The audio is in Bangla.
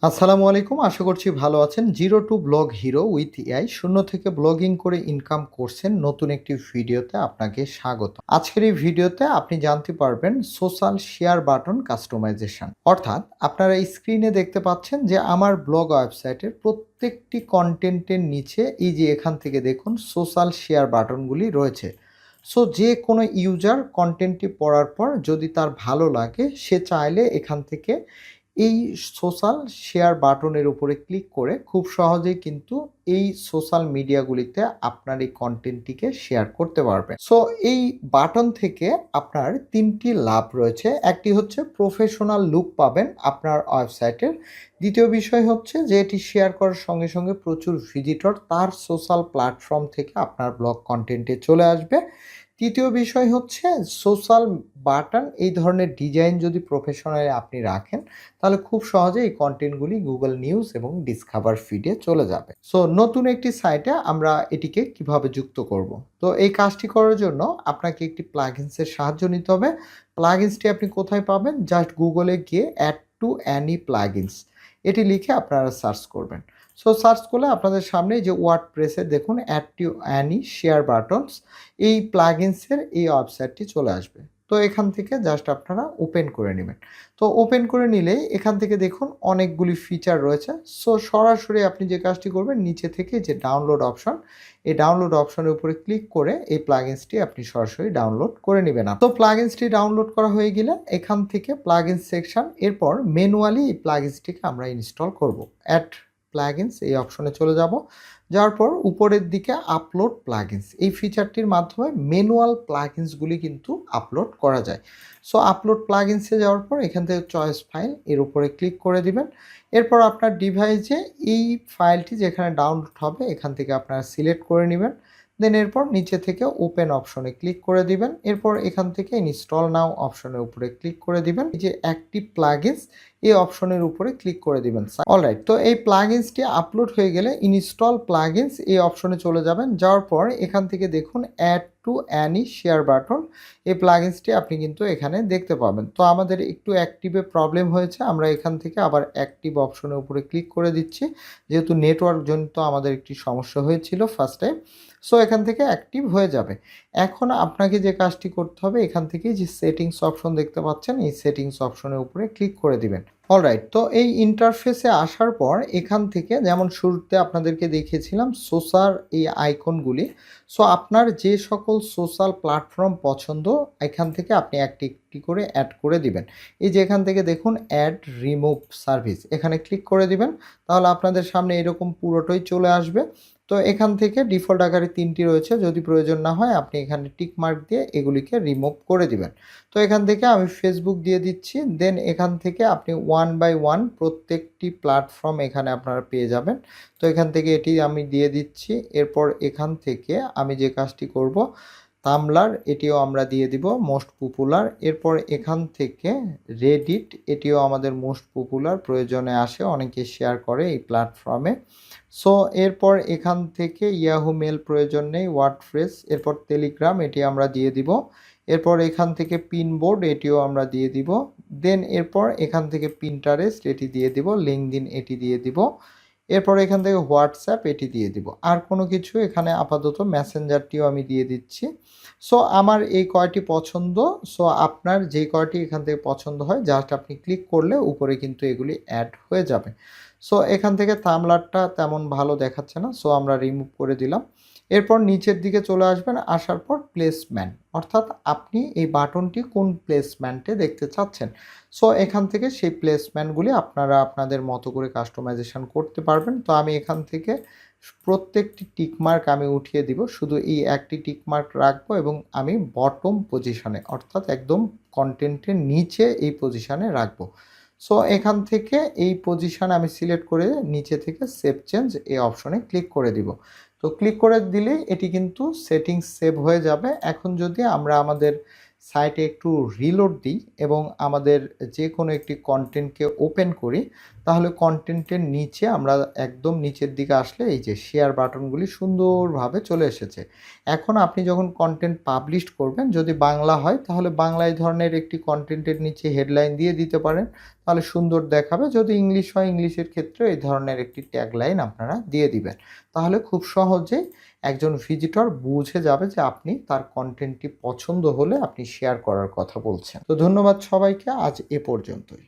আসসালামু আলাইকুম। আশা করছি ভালো আছেন। Zero to blog hero with AI শূন্য থেকে ব্লগিং করে ইনকাম করছেন নতুন একটি ভিডিওতে আপনাকে স্বাগত। আজকের এই ভিডিওতে আপনি জানতে পারবেন সোশ্যাল শেয়ার বাটন কাস্টমাইজেশন। অর্থাৎ আপনারা স্ক্রিনে দেখতে পাচ্ছেন যে আমার ব্লগ ওয়েবসাইটের প্রত্যেকটি কনটেন্টের নিচে এই যে এখান থেকে দেখুন সোশ্যাল শেয়ার বাটনগুলি রয়েছে। সো যে কোনো ইউজার কনটেন্টটি পড়ার পর যদি তার ভালো লাগে সে চাইলে এখান থেকে এই সোশ্যাল শেয়ার বাটনের উপরে ক্লিক করে খুব সহজেই কিন্তু এই সোশ্যাল মিডিয়াগুলিতে আপনার এই কনটেন্টটিকে শেয়ার করতে পারবেন। সো এই বাটন থেকে আপনার ৩টি লাভ রয়েছে। একটি হচ্ছে প্রফেশনাল লুক পাবেন আপনার ওয়েবসাইটের। দ্বিতীয় বিষয় হচ্ছে যে এটি শেয়ার করার সঙ্গে, সঙ্গে প্রচুর ভিজিটর তার সোশ্যাল প্ল্যাটফর্ম থেকে আপনার ব্লগ কনটেন্টে চলে আসবে। তৃতীয় বিষয় হচ্ছে সোশ্যাল বাটন এই ধরনের ডিজাইন যদি প্রফেশনালি আপনি রাখেন তাহলে খুব সহজে এই কনটেন্টগুলি গুগল নিউজ এবং ডিসকভার ফিডে চলে যাবে। সো নতুন একটি সাইটে আমরা এটিকে কিভাবে যুক্ত করব। তো এই কাজটি করার জন্য আপনাকে একটি প্লাগইনসের সাহায্য নিতে হবে। প্লাগইনসটি আপনি কোথায় পাবেন? জাস্ট গুগলে গিয়ে অ্যাড টু অ্যানি প্লাগইনস এটি লিখে আপনারা সার্চ করবেন। সো সার্চ করলে আপনাদের সামনে যে ওয়ার্ডপ্রেসে দেখুন add to any share buttons এই প্লাগইনসের এই ওয়েবসাইটটি চলে আসবে। তো এখান থেকে জাস্ট আপনারা ওপেন করে নেবেন। তো ওপেন করে নিলেই এখান থেকে দেখুন অনেকগুলি ফিচার রয়েছে। সো সরাসরি আপনি যে কাজটি করবেন নিচে থেকে যে ডাউনলোড অপশন, এই ডাউনলোড অপশনের উপরে ক্লিক করে এই প্লাগইনসটি আপনি সরাসরি ডাউনলোড করে নিবেন। তো প্লাগইনসটি ডাউনলোড করা হয়ে গেলে এখান থেকে প্লাগইনস সেকশন এরপর ম্যানুয়ালি এই প্লাগইনসটিকে আমরা ইনস্টল করব। অ্যাড প্লাগইনস এই অপশনে চলে যাব। যাওয়ার পর উপরের দিকে আপলোড প্লাগইনস এই ফিচারটির মাধ্যমে ম্যানুয়াল প্লাগইনসগুলি কিন্তু আপলোড করা যায়। সো আপলোড প্লাগইনসে যাওয়ার পর এখান থেকে চয়েস ফাইল এর উপরে ক্লিক করে দিবেন। এরপর আপনার ডিভাইসে এই ফাইলটি যেখানে ডাউনলোড হবে এখান থেকে আপনারা সিলেক্ট করে নেবেন। দেন এরপর নিচে থেকে ওপেন অপশনে ক্লিক করে দিবেন। এরপর এখান থেকে ইনস্টল নাও অপশনের উপরে ক্লিক করে দিবেন। এই যে অ্যাক্টিভ প্লাগইনস এই অপশনের উপরে ক্লিক করে দিবেন। অলরাইট, তো এই প্লাগইনসটি আপলোড হয়ে গেলে ইনস্টল প্লাগইনস এই অপশনে চলে যাবেন। যাওয়ার পর এখান থেকে দেখুন add to any share button এই প্লাগইনসটি আপনি কিন্তু এখানে দেখতে পাবেন। তো আমাদের একটু অ্যাক্টিভে প্রবলেম হয়েছে, আমরা এখান থেকে আবার অ্যাক্টিভ অপশনের উপরে ক্লিক করে দিচ্ছি, যেহেতু নেটওয়ার্ক জনিত আমাদের একটি সমস্যা হয়েছিল ফার্স্ট টাইম। সো এখান থেকে অ্যাক্টিভ হয়ে যাবে। এখন আপনাকে যে কাজটি করতে হবে এখান থেকে যে সেটিংস অপশন দেখতে পাচ্ছেন এই সেটিংস অপশনের উপরে ক্লিক করে দিবেন। অলরাইট, তো এই ইন্টারফেসে আসার পর এখান থেকে যেমন শুরুতে আপনাদেরকে দেখিয়েছিলাম সোশ্যাল এই আইকনগুলি। সো আপনার যে সকল সোশ্যাল প্ল্যাটফর্ম পছন্দ এখান থেকে আপনি একটি একটি করে অ্যাড করে দিবেন। এই যে এখান থেকে দেখুন অ্যাড রিমুভ সার্ভিস এখানে ক্লিক করে দিবেন। তাহলে আপনাদের সামনে এরকম পুরোটাই চলে আসবে। তো এখান থেকে ডিফল্ট আকারে ৩টি রয়েছে, যদি প্রয়োজন না হয় আপনি এখানে টিক মার্ক দিয়ে এগুলিকে রিমুভ করে দিবেন। তো এখান থেকে আমি ফেসবুক দিয়ে দিচ্ছি। দেন এখান থেকে আপনি ওয়ান বাই ওয়ান প্রত্যেকটি প্ল্যাটফর্ম এখানে আপনারা পেয়ে যাবেন। তো এখান থেকে এটি আমি দিয়ে দিচ্ছি। এরপর এখান থেকে আমি যে কাজটি করব তামলার এটিও আমরা দিয়ে দিব মোস্ট পপুলার। এরপর এখান থেকে রেডিট এটিও আমাদের মোস্ট পপুলার, প্রয়োজনে আসে, অনেকে শেয়ার করে এই প্ল্যাটফর্মে। সো এরপর এখান থেকে ইয়াহু মেল প্রয়োজন নেই, ওয়ার্ডপ্রেস, এরপর টেলিগ্রাম এটি আমরা দিয়ে দিব। এরপর এখান থেকে পিনবোর্ড এটিও আমরা দিয়ে দিব। দেন এরপর এখান থেকে পিন্টারেস্ট এটি দিয়ে দিব, লিঙ্কডইন এটি দিয়ে দিব। এরপর এখান থেকে হোয়াটসঅ্যাপ এটি দিয়ে দিব। আর কোনো কিছু এখানে আপাতত মেসেঞ্জারটিও আমি দিয়ে দিচ্ছি। সো আমার এই কয়টি পছন্দ। সো আপনার যে কয়টি এখান থেকে পছন্দ হয় জাস্ট আপনি ক্লিক করলে উপরে কিন্তু এগুলি অ্যাড হয়ে যাবে। সো এখান থেকে থাম্বনেইলটা তেমন ভালো দেখাচ্ছে না, সো আমরা রিমুভ করে দিলাম। এরপর নিচের দিকে চলে আসবেন, আসার পর প্লেসমেন্ট, অর্থাৎ আপনি এই বাটনটি কোন প্লেসমেন্টে দেখতে চাচ্ছেন। সো এখান থেকে সেই প্লেসমেন্টগুলি আপনারা আপনাদের মতো করে কাস্টমাইজেশন করতে পারবেন। তো আমি এখান থেকে প্রত্যেকটি টিকমার্ক আমি উঠিয়ে দিব, শুধু এই একটি টিকমার্ক রাখবো এবং আমি বটম পজিশনে অর্থাৎ একদম কন্টেন্টের নিচে এই পজিশনে রাখবো। সো এখান থেকে এই পজিশন আমি সিলেক্ট করে নিচে থেকে সেভ চেঞ্জ এই অপশনে ক্লিক করে দিব। তো ক্লিক করে দিলেই এটি কিন্তু সেটিংস সেভ হয়ে যাবে। এখন যদি আমরা আমাদের সাইটে একটু রিলোড দিই এবং আমাদের যে কোনো একটি কন্টেন্টকে ওপেন করি তাহলে কনটেন্টের নিচে আমরা একদম নিচের দিকে আসলে এই যে শেয়ার বাটনগুলি সুন্দরভাবে চলে এসেছে। এখন আপনি যখন কনটেন্ট পাবলিশ করবেন, যদি বাংলা হয় তাহলে বাংলা এই ধরনের একটি কনটেন্টের নিচে হেডলাইন দিয়ে দিতে পারেন, তাহলে সুন্দর দেখাবে। যদি ইংলিশ হয় ইংলিশের ক্ষেত্রে এই ধরনের একটি ট্যাগলাইন আপনারা দিয়ে দিবেন। তাহলে খুব সহজেই একজন ভিজিটর বুঝে যাবে যে আপনি তার কনটেন্টটি পছন্দ হলে আপনি শেয়ার করার কথা বলছেন। তো ধন্যবাদ সবাইকে, আজ এ পর্যন্তই।